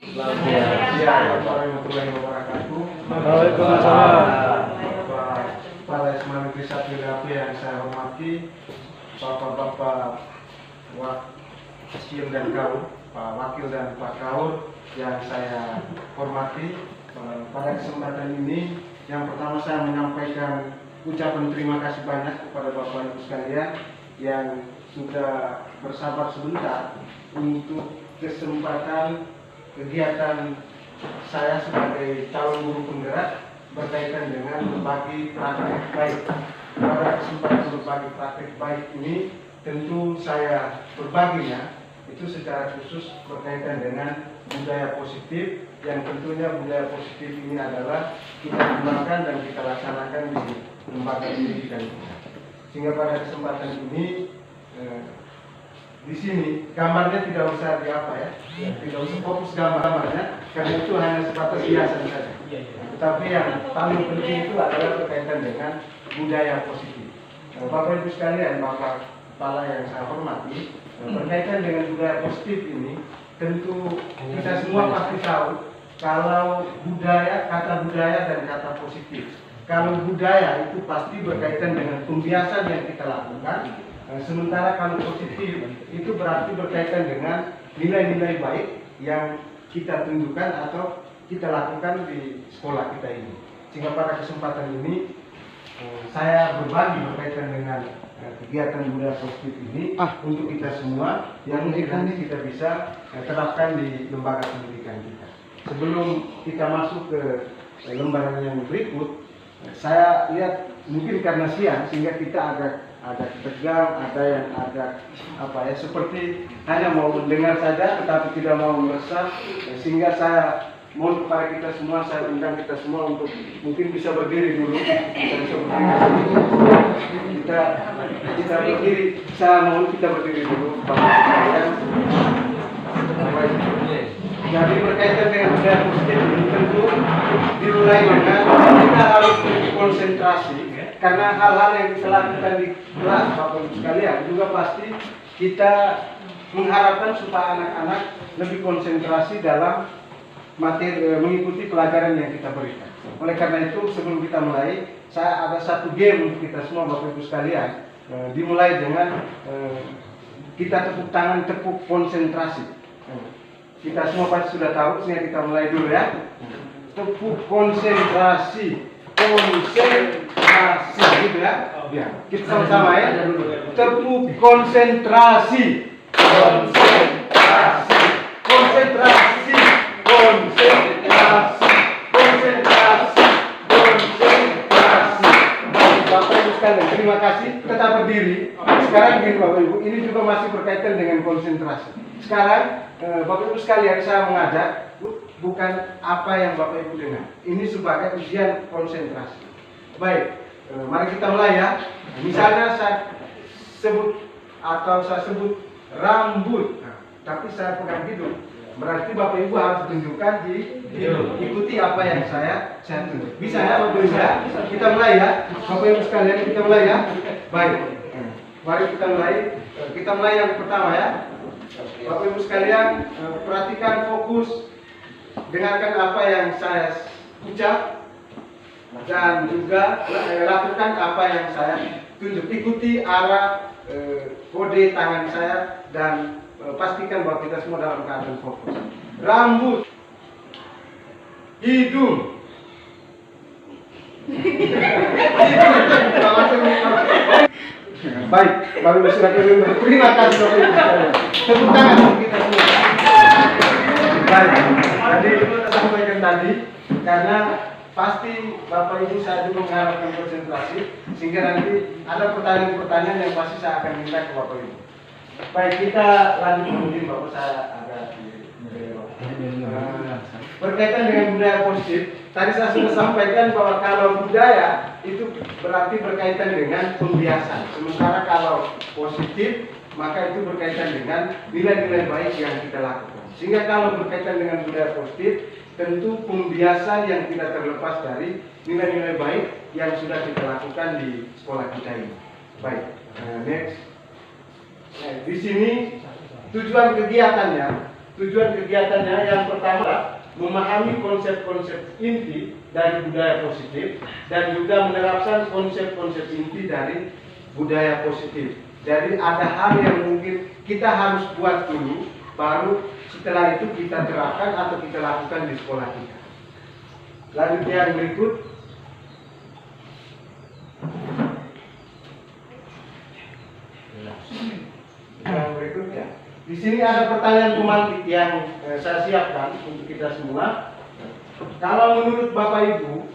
Assalamualaikum warahmatullahi wabarakatuh. Waalaikumsalam. Para Ismail Bisa PDAP yang saya hormati, Bapak-bapak Wakil dan Kaur, Pak Wakil dan Pak Kaur yang saya hormati. Pada kesempatan ini, yang pertama saya menyampaikan ucapan terima kasih banyak kepada Bapak Ibu sekalian yang sudah bersabar sebentar untuk kesempatan kegiatan saya sebagai calon guru penggerak berkaitan dengan berbagi praktek baik. Pada kesempatan berbagi praktek baik ini, tentu saya berbaginya itu secara khusus berkaitan dengan budaya positif, yang tentunya budaya positif ini adalah kita kembangkan dan kita laksanakan di lembaga pendidikan kita. Sehingga pada kesempatan ini di sini gambarnya tidak usah tidak usah fokus gambarnya, karena itu hanya sebatas hiasan saja. Tetapi yang paling penting itu adalah berkaitan dengan budaya positif. Bapak Ibu sekalian, Bapak Kepala yang saya hormati, berkaitan dengan budaya positif ini, tentu kita semua pasti tahu kalau kata budaya dan kata positif. Kalau budaya itu pasti berkaitan dengan pembiasan yang kita lakukan. Sementara kalau positif itu berarti berkaitan dengan nilai-nilai baik yang kita tunjukkan atau kita lakukan di sekolah kita ini. Sehingga pada kesempatan ini saya berbagi berkaitan dengan kegiatan budaya positif ini untuk kita semua yang nanti kita bisa terapkan di lembaga pendidikan kita. Sebelum kita masuk ke lembaran yang berikut, saya lihat mungkin karena siang sehingga kita agak tegang, ada yang seperti hanya mau mendengar saja tetapi tidak mau meresap, sehingga saya mohon kepada kita semua, saya undang kita semua untuk mungkin bisa berdiri dulu. Kita berdiri, saya mohon kita berdiri dulu. Jadi berkaitan dengan budaya positif ini tentu dimulai dengan kita harus konsentrasi, karena hal-hal yang kita lakukan di kelas Bapak Ibu sekalian juga pasti kita mengharapkan supaya anak-anak lebih konsentrasi dalam materi mengikuti pelajaran yang kita berikan. Oleh karena itu sebelum kita mulai, saya ada satu game untuk kita semua Bapak Ibu sekalian. Dimulai dengan kita tepuk tangan, tepuk konsentrasi. Kita semua pasti sudah tahu, sehingga kita mulai dulu ya. Tepuk konsentrasi, gitu ya. Ya, kita sama-sama ya. Tepuk konsentrasi, konsentrasi, konsentrasi, konsentrasi, konsentrasi, konsentrasi. Bapak Ibu sekalian, terima kasih. Tetap berdiri. Sekarang gini Bapak Ibu, ini juga masih berkaitan dengan konsentrasi. Sekarang Bapak Ibu sekalian, saya mengajak bukan apa yang Bapak Ibu dengar. Ini sebagai ujian konsentrasi. Baik, mari kita mulai ya. Misalnya saya sebut rambut, tapi saya pegang hidung. Berarti Bapak Ibu harus tunjukkan ikuti apa yang saya tunjuk. Bisa ya Bapak Ibu ya? Kita mulai ya. Bapak Ibu sekalian, kita mulai ya. Baik, mari kita mulai. Kita mulai yang pertama ya. Bapak Ibu sekalian, perhatikan, fokus, dengarkan apa yang saya ucap dan juga lakukan apa yang saya tunjuk. Ikuti arah kode tangan saya dan pastikan bahwa kita semua dalam keadaan fokus. Rambut, hidung, baik, Bapak Ibu sekalian, terima kasih Bapak Ibu sekalian. Tepuk tangan untuk kita semua. Baik, jadi kita sampaikan tadi, karena pasti Bapak Ibu saya juga mengharapkan konsentrasi, sehingga nanti ada pertanyaan-pertanyaan yang pasti saya akan minta ke Bapak Ibu. Baik, kita lanjut mungkin Bapak, saya agak berkaitan dengan budaya positif. Tadi saya sudah sampaikan bahwa kalau budaya itu berarti berkaitan dengan pembiasan. Sementara kalau positif, maka itu berkaitan dengan nilai-nilai baik yang kita lakukan. Sehingga kalau berkaitan dengan budaya positif, tentu pembiasan yang tidak terlepas dari nilai-nilai baik yang sudah kita lakukan di sekolah kita ini. Baik, next. Di sini tujuan kegiatannya tujuan kegiatannya yang pertama memahami konsep-konsep inti dari budaya positif dan juga menerapkan konsep-konsep inti dari budaya positif. Jadi ada hal yang mungkin kita harus buat dulu, baru setelah itu kita terapkan atau kita lakukan di sekolah kita. Lanjut yang berikut. Yang berikutnya. Di sini ada pertanyaan pemantik yang saya siapkan untuk kita semua. Kalau menurut Bapak Ibu,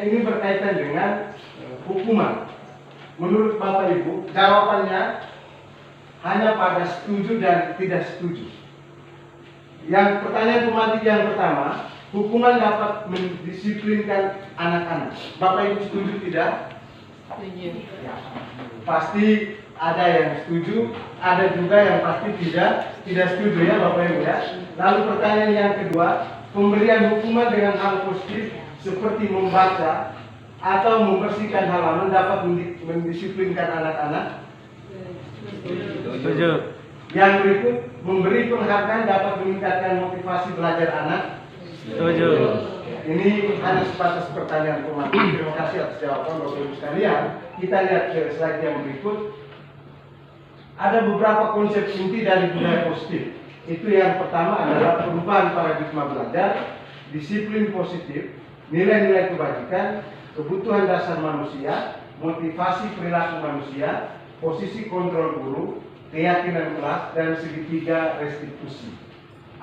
ini berkaitan dengan hukuman. Menurut Bapak Ibu, jawabannya hanya pada setuju dan tidak setuju. Yang pertanyaan pemantik yang pertama, hukuman dapat mendisiplinkan anak-anak. Bapak Ibu setuju tidak? Setuju. Ya. Pasti ada yang setuju, ada juga yang pasti tidak setuju ya Bapak Ibu ya. Lalu pertanyaan yang kedua, pemberian hukuman dengan hal positif seperti membaca atau membersihkan halaman dapat mendisiplinkan anak-anak. Setuju. Yang berikut, memberi penghargaan dapat meningkatkan motivasi belajar anak. Setuju. Ini hanya sebatas pertanyaan pemantik. Terima kasih atas jawaban Bapak Ibu sekalian. Kita lihat ke slide yang berikut. Ada beberapa konsep inti dari budaya positif. Itu yang pertama adalah perubahan paradigma belajar, disiplin positif, nilai-nilai kebajikan, kebutuhan dasar manusia, motivasi perilaku manusia, posisi kontrol guru, keyakinan kelas, dan segitiga restitusi.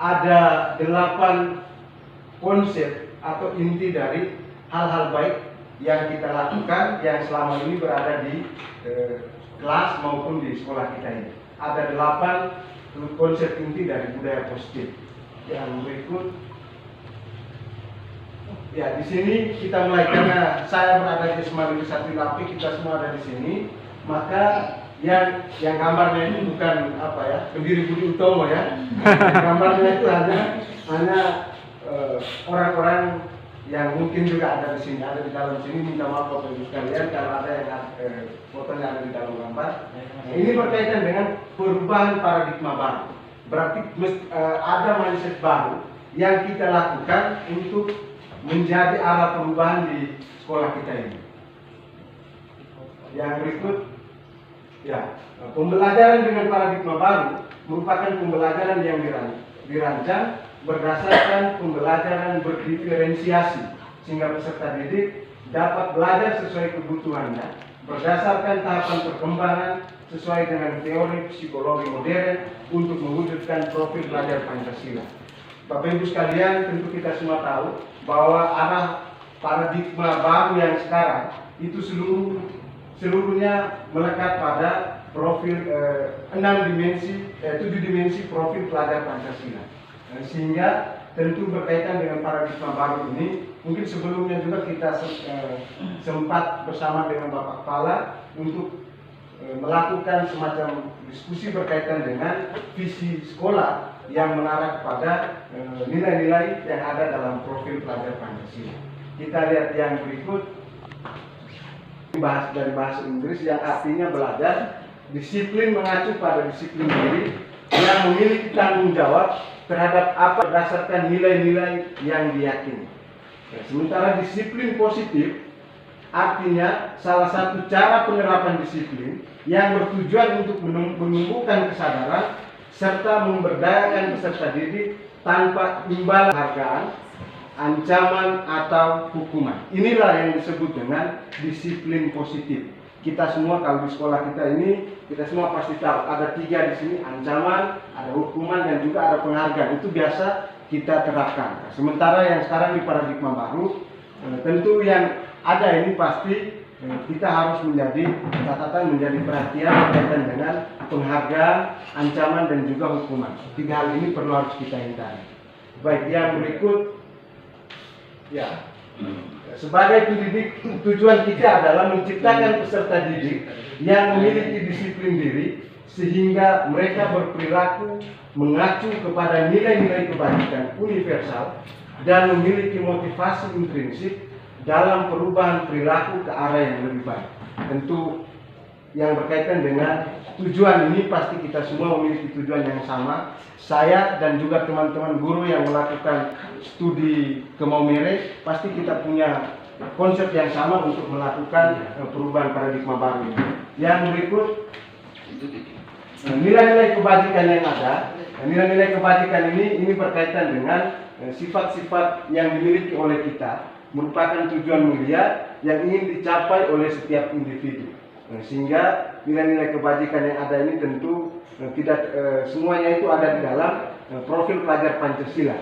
Ada 8 konsep atau inti dari hal-hal baik yang kita lakukan yang selama ini berada di kelas maupun di sekolah kita ini. Ada 8 konsep inti dari budaya positif. Yang berikut, ya di sini kita mulai karena saya berada di Semarang Satrilapik, kita semua ada di sini, maka yang gambarnya ini bukan apa ya, pendiri Budi Utomo ya. Gambarnya itu hanya orang-orang yang mungkin juga ada di sini, ada di dalam sini. Minta maaf Bapak Ibu sekalian kalau ada yang fotonya ada di dalam gambar. Ini berkaitan dengan perubahan paradigma baru. Berarti ada mindset baru yang kita lakukan untuk menjadi arah perubahan di sekolah kita ini. Yang berikut, ya, pembelajaran dengan paradigma baru merupakan pembelajaran yang dirancang berdasarkan pembelajaran berdiferensiasi sehingga peserta didik dapat belajar sesuai kebutuhannya berdasarkan tahapan perkembangan sesuai dengan teori psikologi modern untuk mewujudkan profil belajar Pancasila. Bapak Ibu sekalian, tentu kita semua tahu bahwa arah paradigma baru yang sekarang itu seluruhnya melekat pada profil 7 dimensi profil pelajar Pancasila. Sehingga tentu berkaitan dengan paradigma baru ini, mungkin sebelumnya juga kita sempat bersama dengan Bapak Kepala untuk melakukan semacam diskusi berkaitan dengan visi sekolah yang mengarah kepada nilai-nilai yang ada dalam profil pelajar Pancasila. Kita lihat yang berikut, dari bahasa Inggris yang artinya belajar, disiplin mengacu pada disiplin diri yang memiliki tanggung jawab terhadap apa berdasarkan nilai-nilai yang diyakini. Sementara disiplin positif artinya salah satu cara penerapan disiplin yang bertujuan untuk menumbuhkan kesadaran serta memberdayakan peserta didik tanpa imbalan hargaan, ancaman atau hukuman. Inilah yang disebut dengan disiplin positif. Kita semua kalau di sekolah kita ini, kita semua pasti tahu ada 3 di sini, ancaman, ada hukuman, dan juga ada penghargaan. Itu biasa kita terapkan. Sementara yang sekarang di paradigma baru, tentu yang ada ini pasti kita harus menjadi catatan, menjadi perhatian berkaitan dengan penghargaan, ancaman, dan juga hukuman. 3 hal ini perlu harus kita hindari. Baik, yang berikut, ya. Sebagai pendidik, tujuan kita adalah menciptakan peserta didik yang memiliki disiplin diri sehingga mereka berperilaku mengacu kepada nilai-nilai kebajikan universal dan memiliki motivasi intrinsik dalam perubahan perilaku ke arah yang lebih baik. Tentu yang berkaitan dengan tujuan ini. Pasti kita semua memiliki tujuan yang sama. Saya dan juga teman-teman guru yang melakukan studi ke Maumere, pasti kita punya konsep yang sama untuk melakukan perubahan paradigma baru. Yang berikut, nilai-nilai kebajikan yang ada. Nilai-nilai kebajikan ini berkaitan dengan sifat-sifat yang dimiliki oleh kita, merupakan tujuan mulia yang ingin dicapai oleh setiap individu. Sehingga nilai-nilai kebajikan yang ada ini tentu tidak semuanya itu ada di dalam profil pelajar Pancasila.